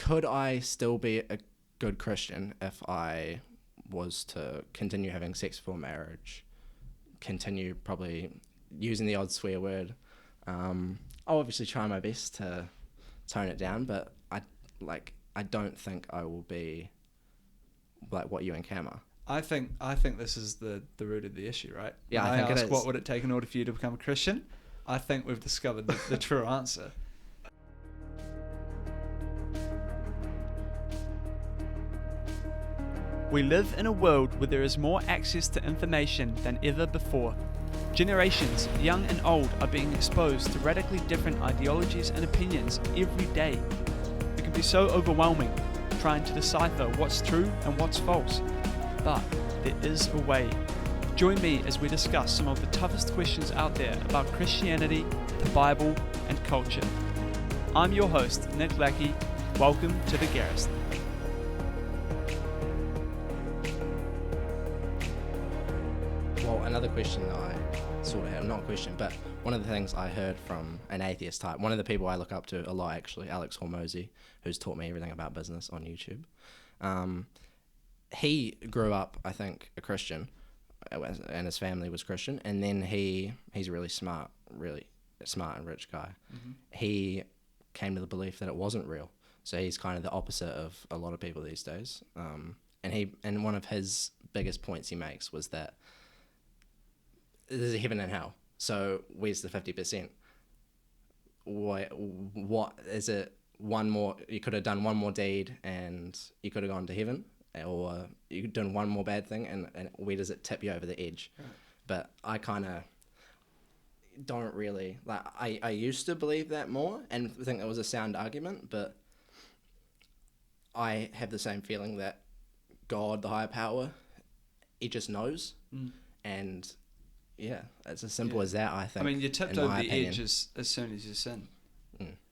could I still be a good Christian if I was to continue having sex before marriage, continue probably using the odd swear word? I'll obviously try my best to tone it down, but I don't think I will be like what you and Cam are. I think this is the root of the issue, right? Yeah, when I think ask, it is. What would it take in order for you to become a Christian? I think we've discovered the true answer. We live in a world where there is more access to information than ever before. Generations, young and old, are being exposed to radically different ideologies and opinions every day. It can be so overwhelming trying to decipher what's true and what's false. But there is a way. Join me as we discuss some of the toughest questions out there about Christianity, the Bible, and culture. I'm your host, Nick Lackey. Welcome to the Garrison. Well, another question that I sort of have, not a question, but one of the things I heard from an atheist type, one of the people I look up to a lot actually, Alex Hormozy, who's taught me everything about business on YouTube. He grew up, I think, a Christian, and his family was Christian, and then he's a really smart and rich guy. Mm-hmm. He came to the belief that it wasn't real, so he's kind of the opposite of a lot of people these days. And one of his biggest points he makes was that there's a heaven and hell, so where's the 50%? What is it? One more, you could have done one more deed and you could have gone to heaven, or you could done one more bad thing, and where does it tip you over the edge? Right. But I kind of don't really, like, I used to believe that more and think it was a sound argument, but I have the same feeling that God, the higher power, he just knows. And yeah, it's as simple as that, I think. I mean, you're tipped over the edge as soon as you sin,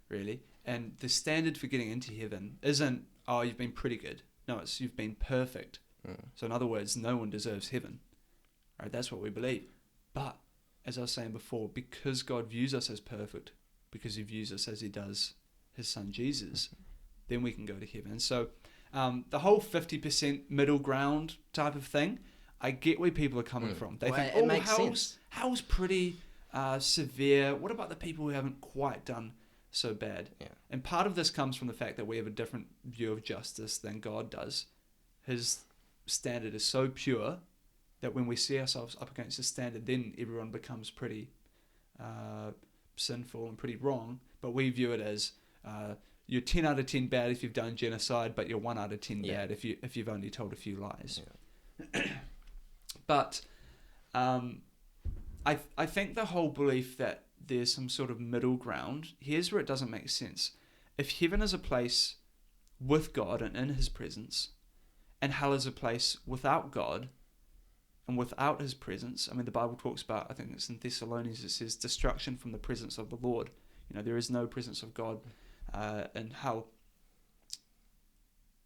really. And the standard for getting into heaven isn't, oh, you've been pretty good. No, it's you've been perfect. So in other words, no one deserves heaven. Right? That's what we believe. But, as I was saying before, because God views us as perfect, because he views us as he does his son Jesus, then we can go to heaven. So the whole 50% middle ground type of thing, I get where people are coming from. They think, it makes sense. Hell's pretty severe. What about the people who haven't quite done so bad? Yeah. And part of this comes from the fact that we have a different view of justice than God does. His standard is so pure that when we see ourselves up against his standard, then everyone becomes pretty sinful and pretty wrong. But we view it as you're 10 out of 10 bad if you've done genocide, but you're 1 out of 10 bad if you've only told a few lies. Yeah. But I think the whole belief that there's some sort of middle ground, here's where it doesn't make sense. If heaven is a place with God and in his presence, and hell is a place without God and without his presence, I mean, the Bible talks about, I think it's in Thessalonians, it says destruction from the presence of the Lord. You know, there is no presence of God in hell.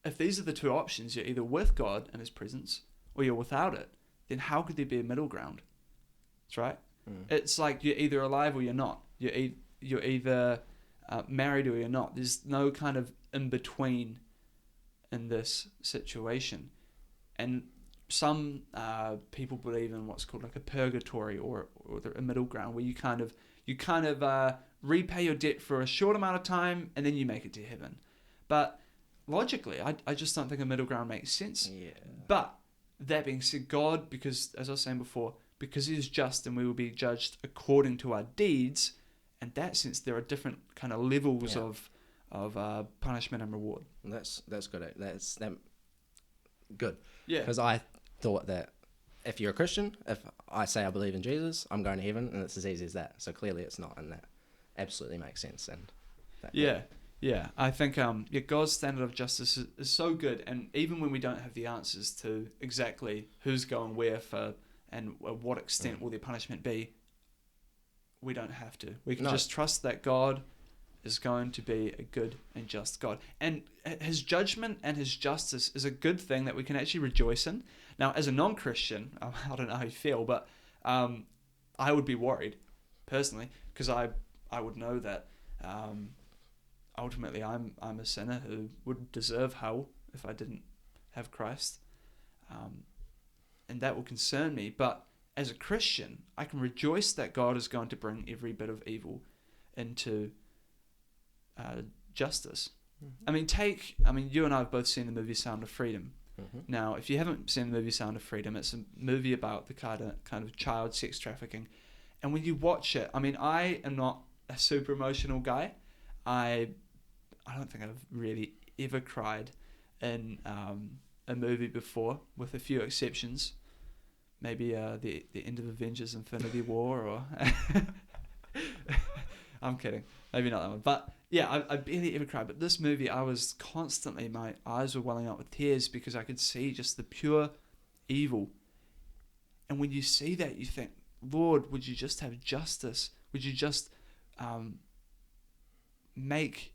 If these are the two options, you're either with God and his presence or you're without it, then how could there be a middle ground? That's right. It's like you're either alive or you're not. You're either married or you're not. There's no kind of in between in this situation. And some people believe in what's called like a purgatory or a middle ground, where you kind of repay your debt for a short amount of time and then you make it to heaven. But logically, I just don't think a middle ground makes sense. Yeah. But that being said, God, because as I was saying before, because he is just and we will be judged according to our deeds, in that sense there are different kind of levels of punishment and reward. That's good. That's good. Yeah. Because I thought that if you're a Christian, if I say I believe in Jesus, I'm going to heaven, and it's as easy as that. So clearly it's not, and that absolutely makes sense. And Yeah, I think God's standard of justice is so good, and even when we don't have the answers to exactly who's going where for and what extent will their punishment be, we don't have to. We can just trust that God is going to be a good and just God. And his judgment and his justice is a good thing that we can actually rejoice in. Now, as a non-Christian, I don't know how you feel, but I would be worried, personally, because I would know that ultimately I'm a sinner who would deserve hell if I didn't have Christ, and that will concern me. But as a Christian, I can rejoice that God is going to bring every bit of evil into justice. Mm-hmm. I mean, you and I have both seen the movie Sound of Freedom. Mm-hmm. Now, if you haven't seen the movie Sound of Freedom, it's a movie about the kind of child sex trafficking. And when you watch it, I mean, I am not a super emotional guy. I don't think I've really ever cried in a movie before, with a few exceptions. Maybe the end of Avengers Infinity War, or I'm kidding, maybe not that one. But yeah, I barely ever cried. But this movie, I was constantly, my eyes were welling up with tears because I could see just the pure evil. And when you see that, you think, Lord, would you just have justice? Would you just make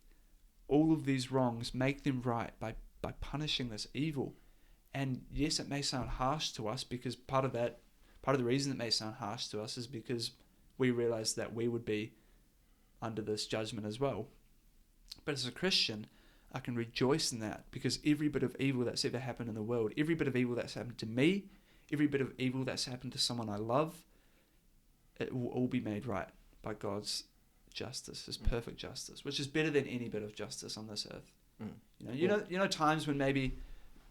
all of these wrongs, make them right by punishing this evil? And yes, it may sound harsh to us, because part of the reason it may sound harsh to us is because we realize that we would be under this judgment as well. But as a Christian, I can rejoice in that, because every bit of evil that's ever happened in the world, every bit of evil that's happened to me, every bit of evil that's happened to someone I love, it will all be made right by God's justice, His perfect justice, which is better than any bit of justice on this earth. You know, times when maybe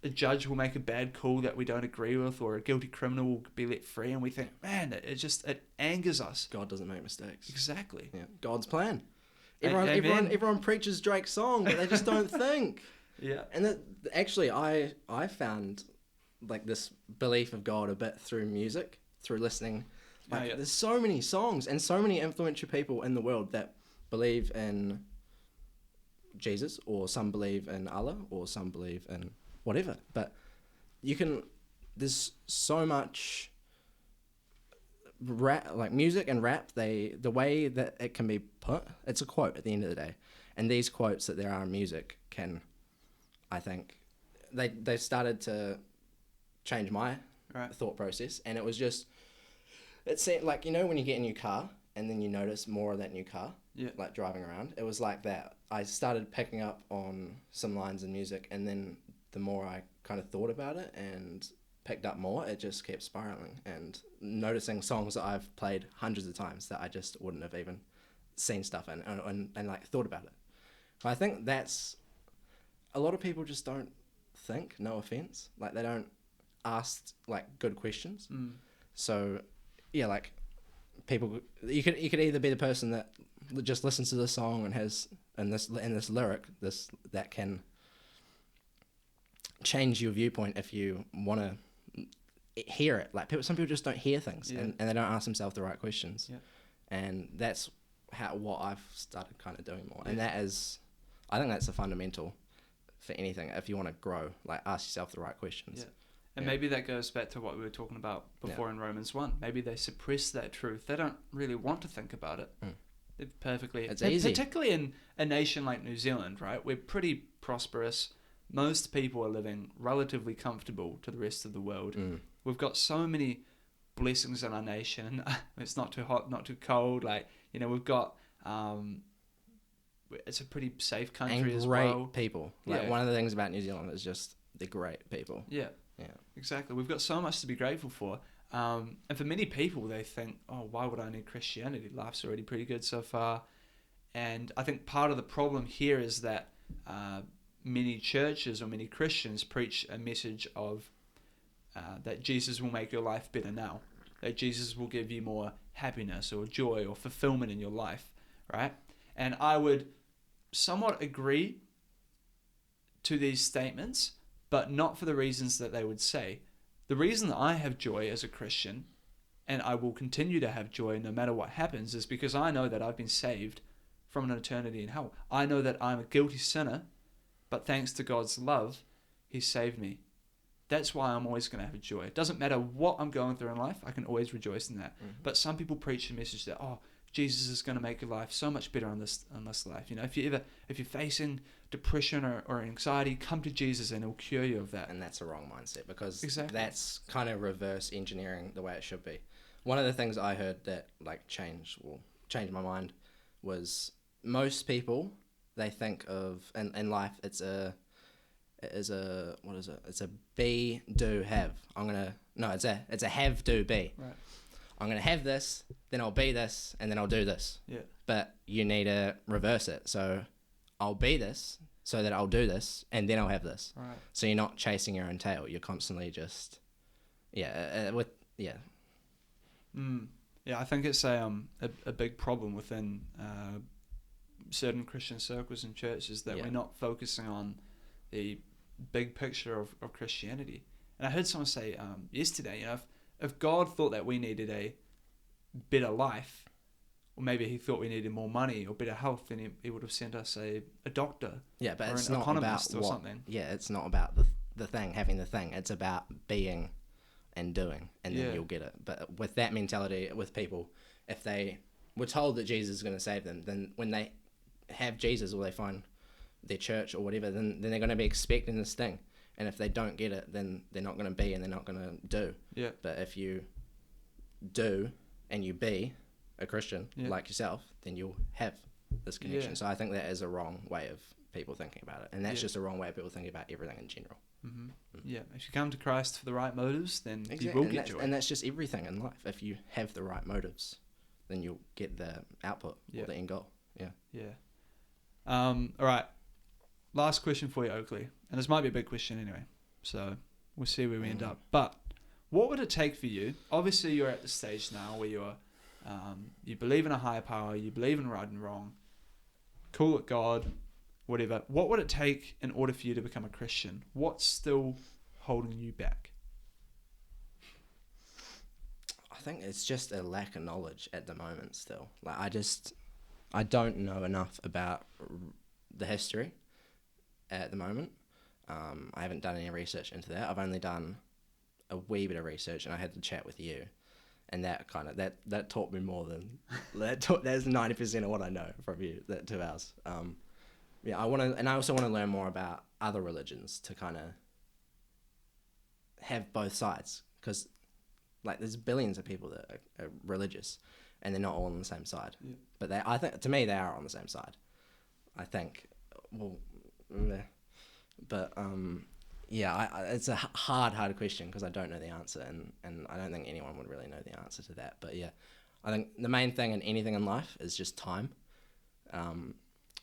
a judge will make a bad call that we don't agree with, or a guilty criminal will be let free, and we think, man, it angers us. God doesn't make mistakes. Exactly. Yeah. God's plan. Amen. Everyone preaches Drake's song, but they just don't think. Yeah. And actually, I found like this belief of God a bit through music, through listening. Like, there's so many songs and so many influential people in the world that believe in Jesus, or some believe in Allah, or some believe in whatever. But there's so much rap, like music and rap, the way that it can be put, it's a quote at the end of the day. And these quotes that there are in music can, I think, they started to change my thought process. And it was just, it seemed like, you know, when you get a new car and then you notice more of that new car, like driving around, it was like that. I started picking up on some lines in music, and then the more I kind of thought about it and picked up more, it just kept spiraling, and noticing songs that I've played hundreds of times that I just wouldn't have even seen stuff in and like thought about it. But I think that's, a lot of people just don't think, no offense, like they don't ask like good questions. So yeah, like people, you could either be the person that just listens to the song and has this lyric that can change your viewpoint if you want to hear it. Like some people just don't hear things, and they don't ask themselves the right questions. And that's what I've started kind of doing more. And that is, I think that's a fundamental for anything. If you want to grow, like ask yourself the right questions. And maybe that goes back to what we were talking about before in Romans 1. Maybe they suppress that truth. They don't really want to think about it. It's easy. Particularly in a nation like New Zealand, right? We're pretty prosperous. Most people are living relatively comfortable to the rest of the world. We've got so many blessings in our nation. It's not too hot, not too cold. Like, you know, we've got... it's a pretty safe country as well. Great people. Like, one of the things about New Zealand is just they're great people. Yeah, exactly. We've got so much to be grateful for. And for many people, they think, oh, why would I need Christianity? Life's already pretty good so far. And I think part of the problem here is that many churches or many Christians preach a message of that Jesus will make your life better now, that Jesus will give you more happiness or joy or fulfillment in your life, right? And I would somewhat agree to these statements, but not for the reasons that they would say. The reason that I have joy as a Christian, and I will continue to have joy no matter what happens, is because I know that I've been saved from an eternity in hell. I know that I'm a guilty sinner, but thanks to God's love, He saved me. That's why I'm always going to have joy. It doesn't matter what I'm going through in life, I can always rejoice in that. But some people preach a message that, oh, Jesus is going to make your life so much better on this life. You know, if you're facing depression or anxiety, come to Jesus and He'll cure you of that. And that's a wrong mindset, because that's kind of reverse engineering the way it should be. One of the things I heard that like changed my mind was most people they think of in life, it is a what is it? It's a be, do, have. It's a have, do, be. Right. I'm gonna have this, then I'll be this, and then I'll do this. Yeah. But you need to reverse it. So I'll be this, so that I'll do this, and then I'll have this. Right. So you're not chasing your own tail. You're constantly just, yeah. Yeah, I think it's a big problem within certain Christian circles and churches that we're not focusing on the big picture of Christianity. And I heard someone say yesterday, you know, if God thought that we needed a better life, or maybe he thought we needed more money or better health, then he would have sent us a doctor. Yeah, but or it's an not economist about or something. Yeah, it's not about the thing, having the thing. It's about being and doing, and then you'll get it. But with that mentality, with people, if they were told that Jesus is going to save them, then when they have Jesus or they find their church or whatever, then they're going to be expecting this thing. And if they don't get it, then they're not going to be and they're not going to do. Yeah. But if you do and you be a Christian like yourself, then you'll have this connection. So I think that is a wrong way of people thinking about it. And that's just a wrong way of people thinking about everything in general. Mm-hmm. Yeah, if you come to Christ for the right motives, then Exactly. you will get joy. And that's just everything in life. If you have the right motives, then you'll get the output or the end goal. Yeah. Yeah. All right. Last question for you, Oakley. And this might be a big question anyway. So we'll see where we end up. But what would it take for you? Obviously, you're at the stage now where you're, you believe in a higher power, you believe in right and wrong, call it God, whatever. What would it take in order for you to become a Christian? What's still holding you back? I think it's just a lack of knowledge at the moment still. Like I don't know enough about the history at the moment. I haven't done any research into that. I've only done a wee bit of research, and I had to chat with you, and that kind of that taught me more than that's 90% of what I know from you. That 2 hours. Yeah, I also want to learn more about other religions to kind of have both sides, because like there's billions of people that are religious, and they're not all on the same side. Yeah. But I think to me they are on the same side. I think. Well, but it's a hard question because I don't know the answer, and I don't think anyone would really know the answer to that. But yeah, I think the main thing in anything in life is just time.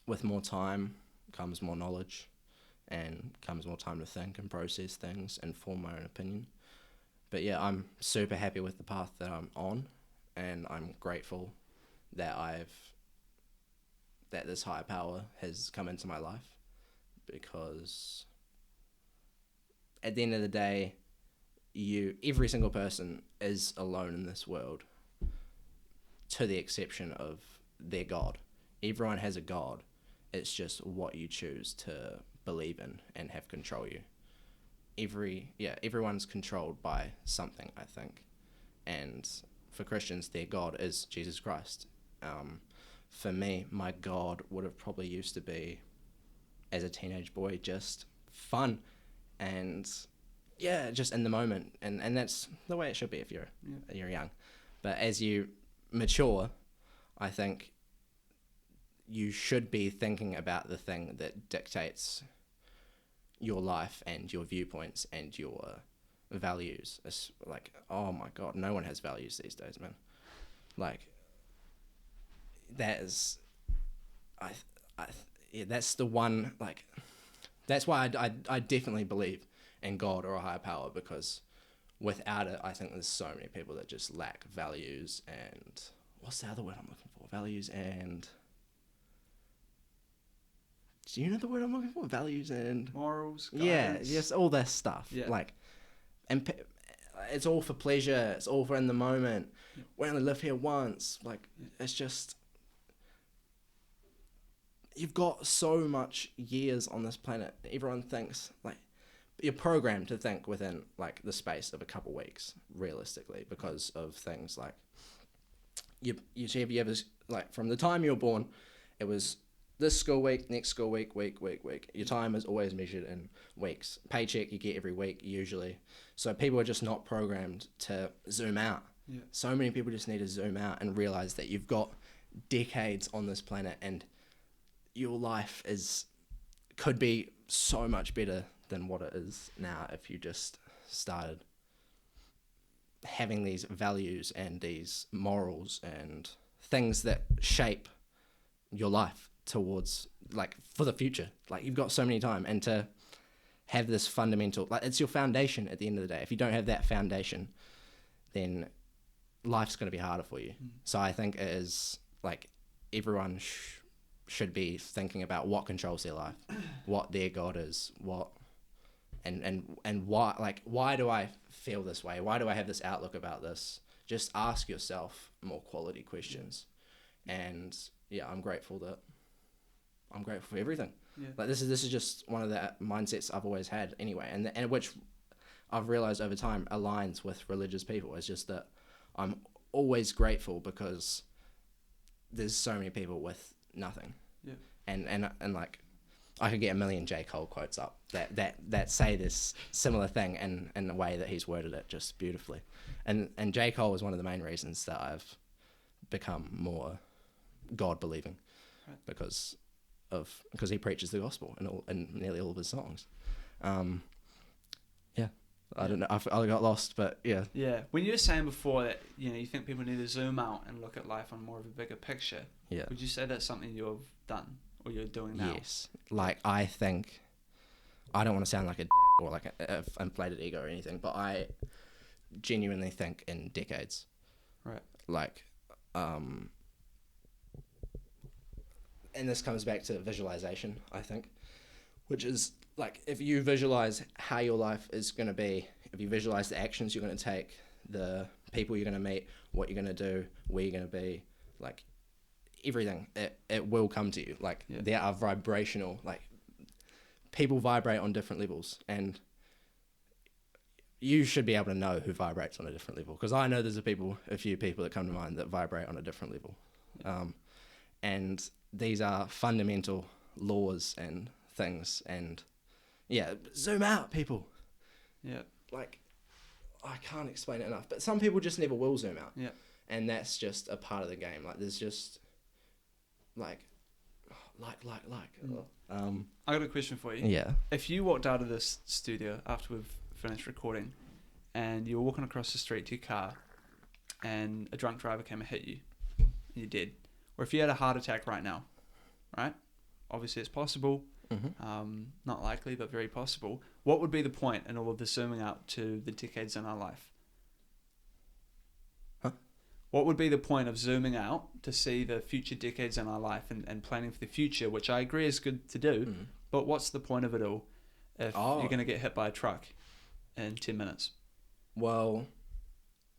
With more time comes more knowledge, and comes more time to think and process things and form my own opinion. But yeah, I'm super happy with the path that I'm on, and I'm grateful that that this higher power has come into my life, because at the end of the day, every single person is alone in this world, to the exception of their God. Everyone has a God. It's just what you choose to believe in and have control you. Everyone's controlled by something, I think. And for Christians, their God is Jesus Christ. For me, my God would have probably used to be, as a teenage boy, just fun and just in the moment, and that's the way it should be if you're young. But as you mature, I think you should be thinking about the thing that dictates your life and your viewpoints and your values. It's like, oh my God, no one has values these days, man. Like, that is, that's the one, like, that's why I definitely believe in God or a higher power, because without it, I think there's so many people that just lack values and, what's the other word I'm looking for? Values and, do you know the word I'm looking for? Values and... morals, guidance. Yeah, just all this stuff. Yeah. Like, and it's all for pleasure. It's all for in the moment. Yeah. We only live here once. Like, it's just... You've got so much years on this planet. Everyone thinks, like, you're programmed to think within, like, the space of a couple weeks, realistically, because of things like... You ever, like, from the time you were born, it was... this school week, next school week. Your time is always measured in weeks. Paycheck you get every week, usually. So people are just not programmed to zoom out. Yeah. So many people just need to zoom out and realize that you've got decades on this planet, and your life could be so much better than what it is now if you just started having these values and these morals and things that shape your life towards, like, for the future. Like, you've got so many time, and to have this fundamental, like, it's your foundation at the end of the day. If you don't have that foundation, then life's going to be harder for you. So I think it is, like, everyone should be thinking about what controls their life, what their God is, and why, like, why do I feel this way? Why do I have this outlook about this? Just ask yourself more quality questions. And yeah, I'm grateful for everything. Yeah. Like, this is just one of the mindsets I've always had anyway, and which I've realized over time aligns with religious people. It's just that I'm always grateful because there's so many people with nothing. Yeah. And like, I could get a million J. Cole quotes up that say this similar thing in the way that he's worded it just beautifully. And J. Cole is one of the main reasons that I've become more God believing, right, because he preaches the gospel in nearly all of his songs. I don't know. I got lost, but yeah. Yeah. When you were saying before that, you think people need to zoom out and look at life on more of a bigger picture. Yeah. Would you say that's something you've done or you're doing now? Yes. Like, I think, I don't want to sound like a or like a inflated ego or anything, but I genuinely think in decades. Right. Like, and this comes back to visualization, I think, which is, like, if you visualize how your life is going to be, if you visualize the actions you're going to take, the people you're going to meet, what you're going to do, where you're going to be, like, everything, it will come to you. Like, there are vibrational, like, people vibrate on different levels, and you should be able to know who vibrates on a different level, because I know there's a few people that come to mind that vibrate on a different level. And these are fundamental laws and things, and yeah, zoom out, people. Yeah. Like, I can't explain it enough, but some people just never will zoom out. Yeah. And that's just a part of the game. Like, there's just, like. I got a question for you. Yeah. If you walked out of this studio after we've finished recording, and you were walking across the street to your car, and a drunk driver came and hit you, and you're dead, or if you had a heart attack right now, right? Obviously, it's possible. Mm-hmm. Not likely, but very possible. What would be the point in all of this zooming out to the decades in our life? Huh? What would be the point of zooming out to see the future decades in our life and planning for the future, which I agree is good to do, but what's the point of it all if you're going to get hit by a truck in 10 minutes? Well,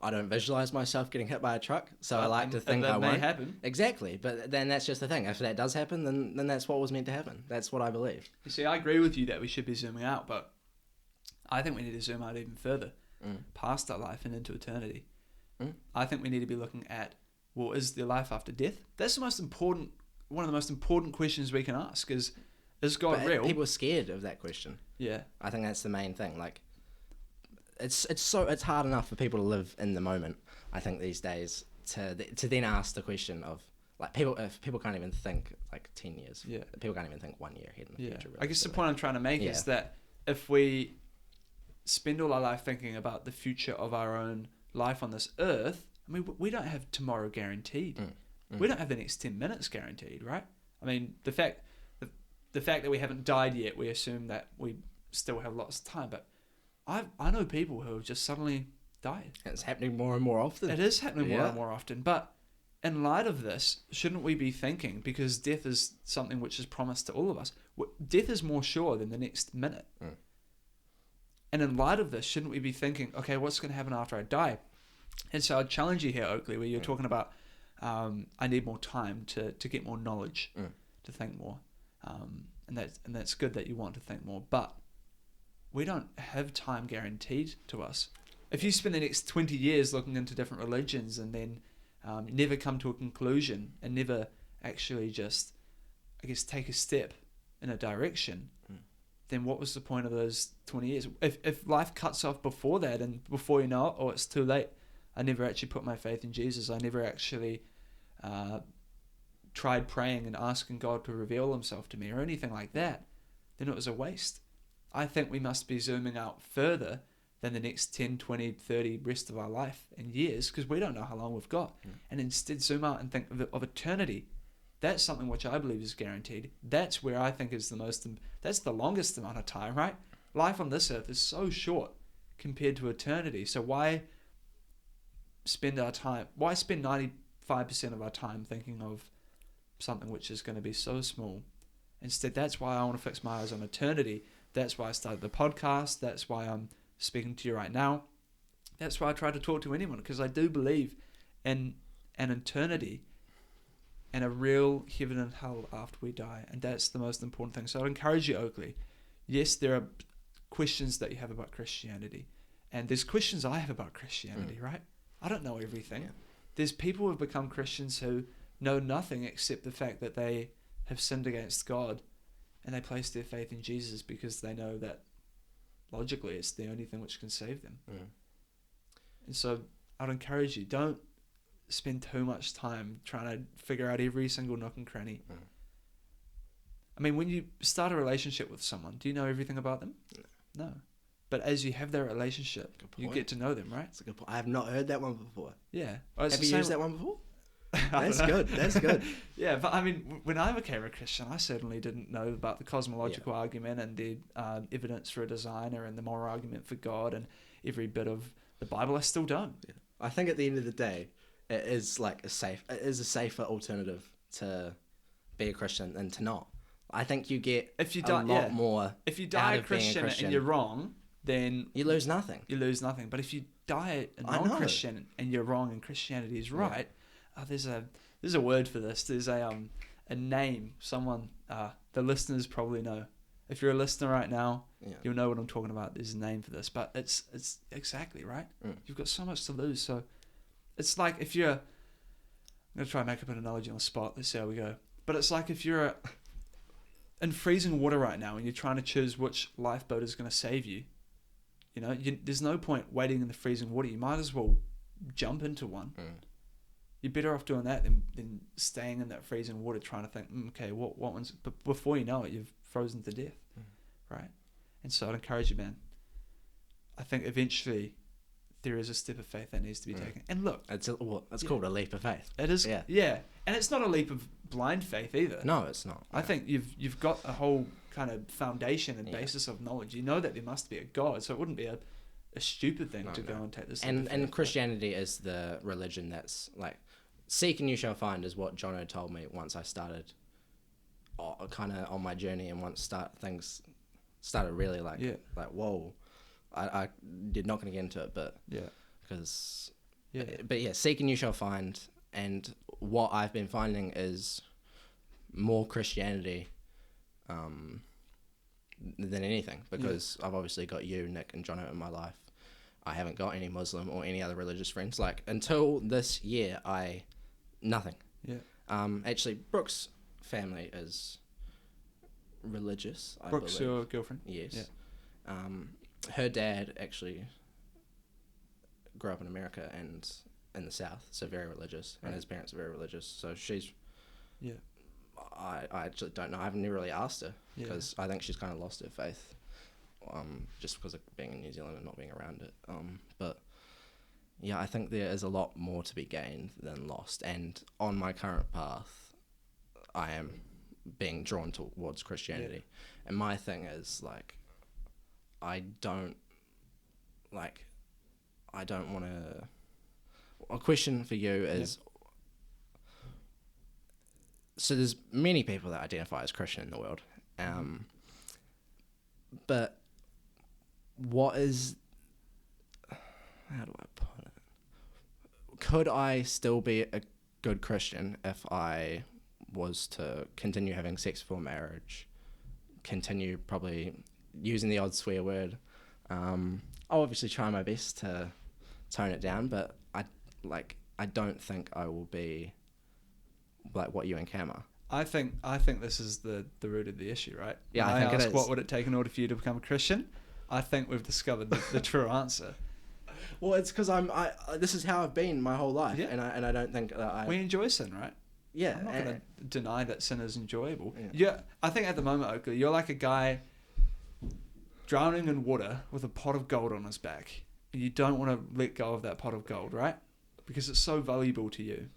I don't visualize myself getting hit by a truck, so I like to think I won't. That may happen. Exactly, but then that's just the thing. If that does happen, then that's what was meant to happen. That's what I believe. You see, I agree with you that we should be zooming out, but I think we need to zoom out even further, past our life and into eternity. I think we need to be looking at, well, is there life after death? That's one of the most important questions we can ask is God real? People are scared of that question. Yeah. I think that's the main thing. Like, it's hard enough for people to live in the moment, I think, these days, to then ask the question of, like, if people can't even think, like, 10 years. Yeah. People can't even think 1 year ahead in the future. Really. I guess the point I'm trying to make is that if we spend all our life thinking about the future of our own life on this earth, I mean, we don't have tomorrow guaranteed. We don't have the next 10 minutes guaranteed, right? I mean, the fact that we haven't died yet, we assume that we still have lots of time, but I know people who have just suddenly died. It's happening more and more often. It is happening more and more often. But in light of this, shouldn't we be thinking, because death is something which is promised to all of us, death is more sure than the next minute. And in light of this, shouldn't we be thinking, okay, what's going to happen after I die? And so I'd challenge you here, Oakley, where you're talking about, I need more time to get more knowledge, to think more. And that's good that you want to think more. But we don't have time guaranteed to us. If you spend the next 20 years looking into different religions and then never come to a conclusion and never actually just, I guess, take a step in a direction, then what was the point of those 20 years? If life cuts off before that, and before you know it, or it's too late, I never actually put my faith in Jesus, I never actually tried praying and asking God to reveal himself to me or anything like that, then it was a waste. I think we must be zooming out further than the next 10, 20, 30 rest of our life and years, because we don't know how long we've got. And instead zoom out and think of eternity. That's something which I believe is guaranteed. That's where I think is that's the longest amount of time, right? Life on this earth is so short compared to eternity. So why spend 95% of our time thinking of something which is going to be so small? Instead, that's why I want to fix my eyes on eternity. That's why I started the podcast. That's why I'm speaking to you right now. That's why I try to talk to anyone, because I do believe in an eternity and a real heaven and hell after we die. And that's the most important thing. So I'd encourage you, Oakley. Yes, there are questions that you have about Christianity. And there's questions I have about Christianity, right? I don't know everything. Yeah. There's people who have become Christians who know nothing except the fact that they have sinned against God, and they place their faith in Jesus because they know that logically it's the only thing which can save them. And so I'd encourage you, don't spend too much time trying to figure out every single nook and cranny. I mean, when you start a relationship with someone, do you know everything about them? No. But as you have that relationship, you get to know them, right? That's a good point. I have not heard that one before. Yeah. Have you used that one before? That's good. That's good. Yeah, but I mean, when I became a Christian, I certainly didn't know about the cosmological argument and the evidence for a designer and the moral argument for God and every bit of the Bible. I still don't. Yeah. I think at the end of the day, it is a safer alternative to be a Christian than to not. I think you get a lot more. If you die a Christian and you're wrong, then you lose nothing. But if you die a non-Christian and you're wrong and Christianity is right, there's a word for this. There's a name. Someone the listeners probably know. If you're a listener right now, you'll know what I'm talking about. There's a name for this, but it's exactly right. You've got so much to lose. So it's like if you're, I'm gonna try and make up an analogy on the spot. Let's see how we go. But it's like if you're in freezing water right now and you're trying to choose which lifeboat is going to save you. You know, there's no point waiting in the freezing water. You might as well jump into one. You're better off doing that than staying in that freezing water trying to think, okay, what one's... But before you know it, you've frozen to death, right? And so I'd encourage you, man. I think eventually there is a step of faith that needs to be taken. And look... It's called a leap of faith. It is, yeah. And it's not a leap of blind faith either. No, it's not. I think you've got a whole kind of foundation and basis of knowledge. You know that there must be a God, so it wouldn't be a stupid thing to go and take this. And Christianity is the religion that's like, seek and you shall find is what Jono told me once I started kind of on my journey, and once things started really like whoa, I did not going to get into it, but seek and you shall find. And what I've been finding is more Christianity than anything, because I've obviously got you, Nick, and Jono in my life. I haven't got any Muslim or any other religious friends. Like, until this year, nothing. Actually, Brooke's family is religious, I Brooke's believe. your girlfriend? Yes. Her dad actually grew up in America and in the South, so very religious, and his parents are very religious. So she's... Yeah. I actually don't know. I haven't really asked her, because I think she's kind of lost her faith, just because of being in New Zealand and not being around it. But yeah, I think there is a lot more to be gained than lost. And on my current path, I am being drawn towards Christianity. Yeah. And my thing is, like, I don't want to... A question for you is... So there's many people that identify as Christian in the world. But what is... How do I put it? Could I still be a good Christian if I was to continue having sex before marriage, continue probably using the odd swear word? I'll obviously try my best to tone it down, but I don't think I will be like what you and Cam are. I think this is the root of the issue, right? Yeah, I think it is. What would it take in order for you to become a Christian? I think we've discovered the true answer. Well, it's because this is how I've been my whole life, and I don't think that we enjoy sin, right? Yeah, I'm not going to deny that sin is enjoyable. Yeah. Yeah, I think at the moment, Oakley, you're like a guy drowning in water with a pot of gold on his back. And you don't want to let go of that pot of gold, right? Because it's so valuable to you.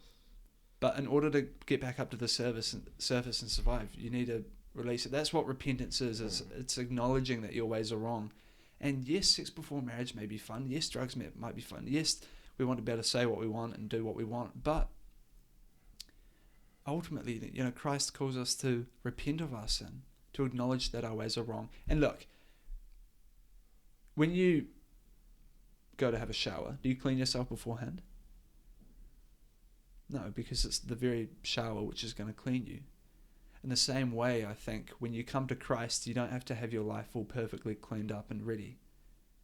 But in order to get back up to the surface and survive, you need to release it. That's what repentance is. It's acknowledging that your ways are wrong. And yes, sex before marriage may be fun. Yes, drugs might be fun. Yes, we want to be able to say what we want and do what we want. But ultimately, Christ calls us to repent of our sin, to acknowledge that our ways are wrong. And look, when you go to have a shower, do you clean yourself beforehand? No, because it's the very shower which is going to clean you. In the same way, I think, when you come to Christ, you don't have to have your life all perfectly cleaned up and ready.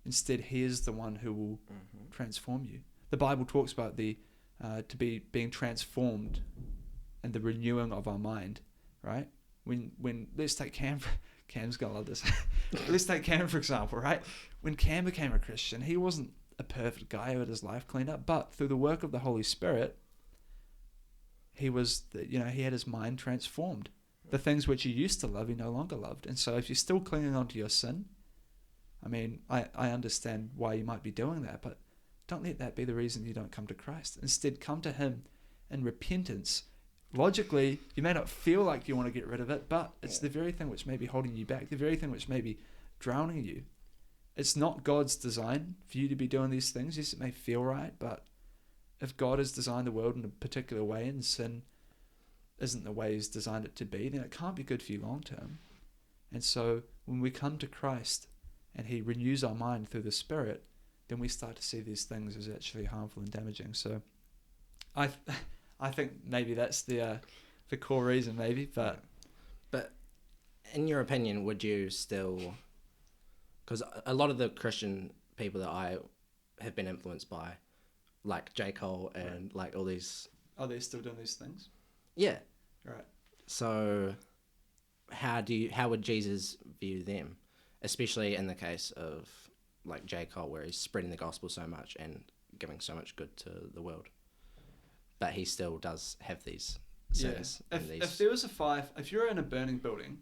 Instead, He is the one who will transform you. The Bible talks about being transformed and the renewing of our mind, right? When let's take Cam. Cam's gonna love this. Let's take Cam for example, right? When Cam became a Christian, he wasn't a perfect guy who had his life cleaned up, but through the work of the Holy Spirit, he had his mind transformed. The things which he used to love, he no longer loved. And so if you're still clinging on to your sin, I mean, I understand why you might be doing that, but don't let that be the reason you don't come to Christ. Instead, come to Him in repentance. Logically, you may not feel like you want to get rid of it, but it's the very thing which may be holding you back, the very thing which may be drowning you. It's not God's design for you to be doing these things. Yes, it may feel right, but if God has designed the world in a particular way and sin isn't the way He's designed it to be, then it can't be good for you long term. And so when we come to Christ and He renews our mind through the Spirit, then we start to see these things as actually harmful and damaging. So I think maybe that's the core reason, maybe. But in your opinion, would you still... Because a lot of the Christian people that I have been influenced by, like J. Cole and like all these... Are they still doing these things? Yeah. Right. So how would Jesus view them? Especially in the case of like J. Cole, where he's spreading the gospel so much and giving so much good to the world. But he still does have these sins. Yeah. If there was if you're in a burning building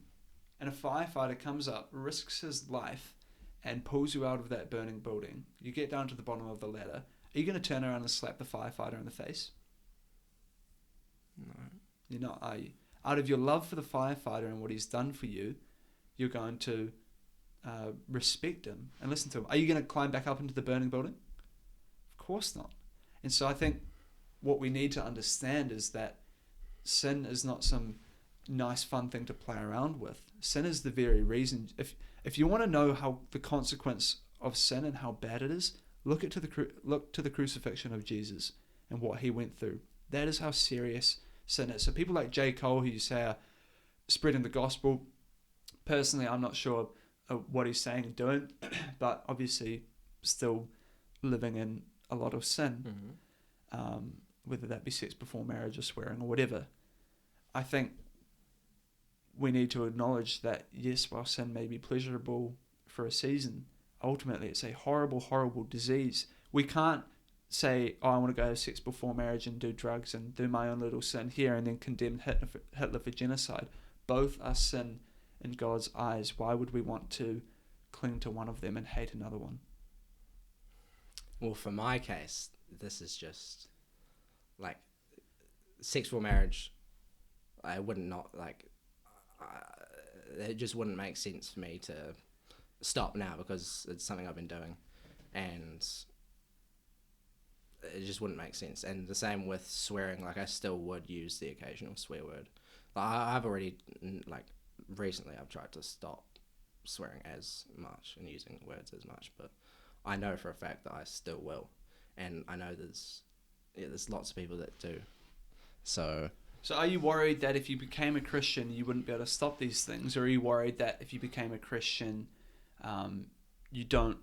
and a firefighter comes up, risks his life and pulls you out of that burning building, you get down to the bottom of the ladder, are you going to turn around and slap the firefighter in the face? No. You're not, are you? Out of your love for the firefighter and what he's done for you, you're going to respect him and listen to him. Are you going to climb back up into the burning building? Of course not. And so I think what we need to understand is that sin is not some nice fun thing to play around with. Sin is the very reason. If you want to know how the consequence of sin and how bad it is, look to the crucifixion of Jesus and what He went through. That is how serious sin is. So people like J. Cole, who you say are spreading the gospel, personally, I'm not sure what he's saying and doing, but obviously still living in a lot of sin, whether that be sex before marriage or swearing or whatever. I think we need to acknowledge that, yes, while sin may be pleasurable for a season, ultimately it's a horrible, horrible disease. We can't say, I want to go have sex before marriage and do drugs and do my own little sin here and then condemn Hitler for genocide. Both are sin in God's eyes. Why would we want to cling to one of them and hate another one? Well, for my case, this is just like sex before marriage. It just wouldn't make sense for me to stop now because it's something I've been doing, and it just wouldn't make sense. And the same with swearing. Like, I still would use the occasional swear word. I've already, recently I've tried to stop swearing as much and using words as much, but I know for a fact that I still will, and I know there's lots of people that do. So are you worried that if you became a Christian you wouldn't be able to stop these things, or are you worried that if you became a Christian you don't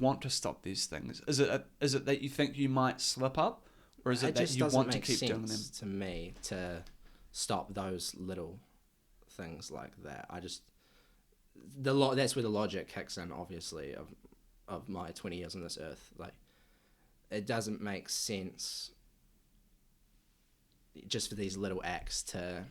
want to stop these things? Is it that you think you might slip up, or is it that you want to keep doing them? It just doesn't make sense to me to stop those little things like that. That's where the logic kicks in, obviously, of my 20 years on this earth. Like, it doesn't make sense just for these little acts to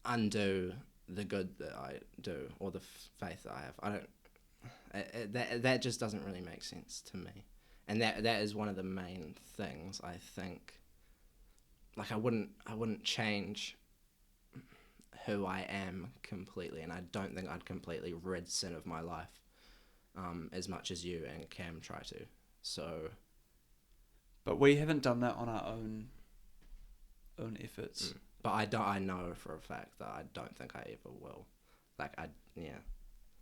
undo the good that I do or the faith that I have. That just doesn't really make sense to me, and that is one of the main things I think. Like I wouldn't change who I am completely, and I don't think I'd completely rid sin of my life, as much as you and Cam try to. So, but we haven't done that on our own efforts. But I know for a fact that I don't think I ever will.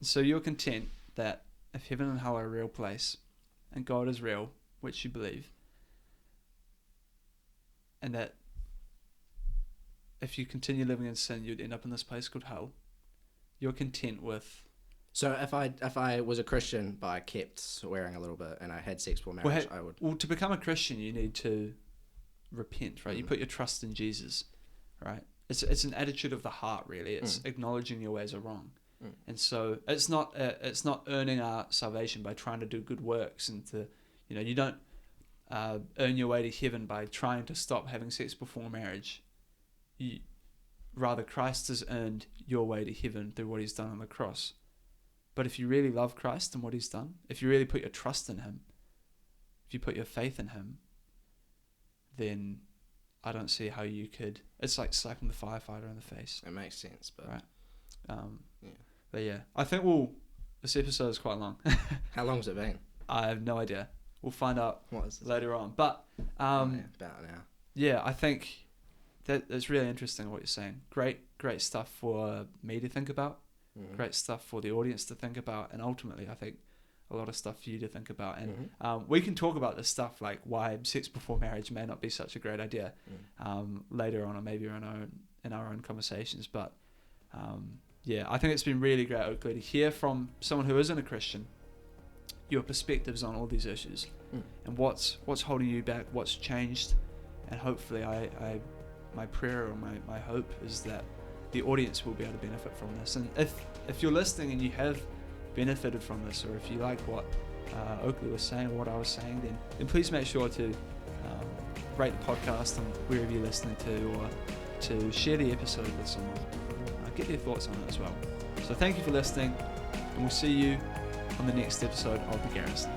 So you're content that if heaven and hell are a real place, and God is real, which you believe, and that if you continue living in sin, you'd end up in this place called hell. You're content with. So if I was a Christian but I kept swearing a little bit and I had sex before marriage, I would. Well, to become a Christian, you need to repent, right? You put your trust in Jesus, right? It's an attitude of the heart, really. It's acknowledging your ways are wrong, and so it's not earning our salvation by trying to do good works and to, you don't earn your way to heaven by trying to stop having sex before marriage. Rather, Christ has earned your way to heaven through what he's done on the cross. But if you really love Christ and what he's done, if you really put your trust in him, if you put your faith in him, then I don't see how you could. It's like slapping the firefighter in the face. It makes sense, but right. But yeah, I think this episode is quite long. How long's it been? I have no idea. We'll find out later on. But about an hour. Yeah, I think that's really interesting what you're saying. Great stuff for me to think about. Great stuff for the audience to think about, and ultimately, I think a lot of stuff for you to think about. And we can talk about this stuff, like why sex before marriage may not be such a great idea, later on, or maybe in our own conversations. But I think it's been really great, Oakley, to hear from someone who isn't a Christian your perspectives on all these issues, and what's holding you back, what's changed, and hopefully, my prayer or my hope is that the audience will be able to benefit from this. And if you're listening and you have benefited from this, or if you like what Oakley was saying or what I was saying, then please make sure to rate the podcast on wherever you're listening to, or to share the episode with someone. Get their thoughts on it as well. So thank you for listening, and we'll see you on the next episode of The Garrison.